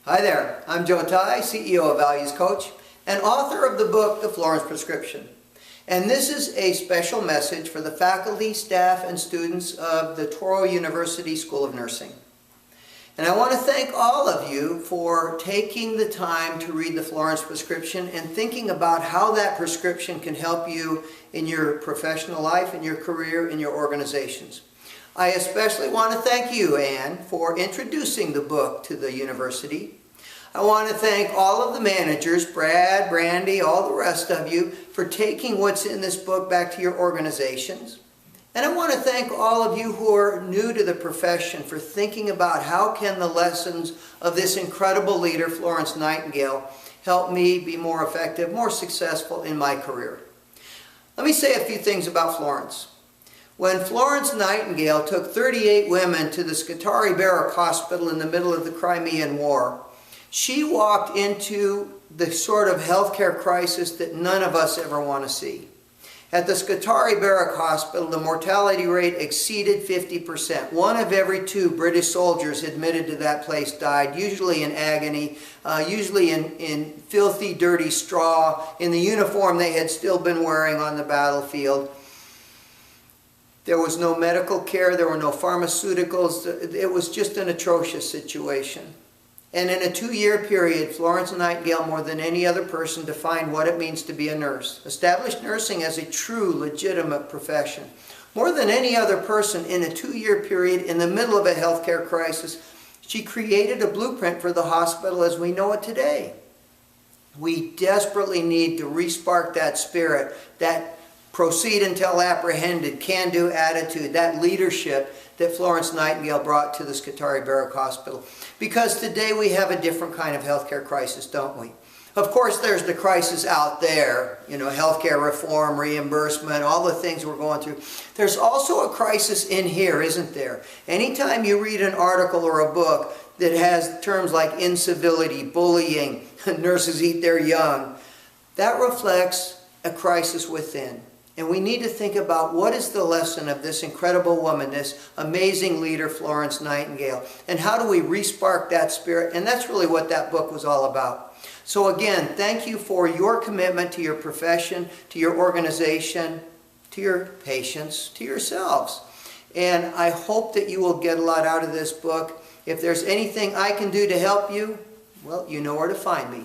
Hi there, I'm Joe Ty, CEO of Values Coach and author of the book, The Florence Prescription. And this is a special message for the faculty, staff, and students of the Touro University School of Nursing. And I want to thank all of you for taking the time to read the Florence Prescription and thinking about how that prescription can help you in your professional life, in your career, in your organizations. I especially want to thank you, Anne, for introducing the book to the university. I want to thank all of the managers, Brad, Brandy, all the rest of you, for taking what's in this book back to your organizations. And I want to thank all of you who are new to the profession for thinking about how can the lessons of this incredible leader, Florence Nightingale, help me be more effective, more successful in my career. Let me say a few things about Florence. When Florence Nightingale took 38 women to the Scutari Barrack Hospital in the middle of the Crimean War, she walked into the sort of healthcare crisis that none of us ever want to see. At the Scutari Barrack Hospital, the mortality rate exceeded 50%. One of every two British soldiers admitted to that place died, usually in agony, usually in filthy, dirty straw, in the uniform they had still been wearing on the battlefield. There was no medical care, there were no pharmaceuticals. It was just an atrocious situation. And in a 2-year period, Florence Nightingale, more than any other person, defined what it means to be a nurse. Established nursing as a true, legitimate profession. More than any other person, in a 2-year period, in the middle of a healthcare crisis, she created a blueprint for the hospital as we know it today. We desperately need to re-spark that spirit, that proceed until apprehended, can-do attitude, that leadership that Florence Nightingale brought to the Scutari Barrack Hospital. Because today we have a different kind of healthcare crisis, don't we? Of course, there's the crisis out there, healthcare reform, reimbursement, all the things we're going through. There's also a crisis in here, isn't there? Anytime you read an article or a book that has terms like incivility, bullying, nurses eat their young, that reflects a crisis within. And we need to think about what is the lesson of this incredible woman, this amazing leader, Florence Nightingale, and how do we re-spark that spirit? And that's really what that book was all about. So again, thank you for your commitment to your profession, to your organization, to your patients, to yourselves. And I hope that you will get a lot out of this book. If there's anything I can do to help you, well, you know where to find me.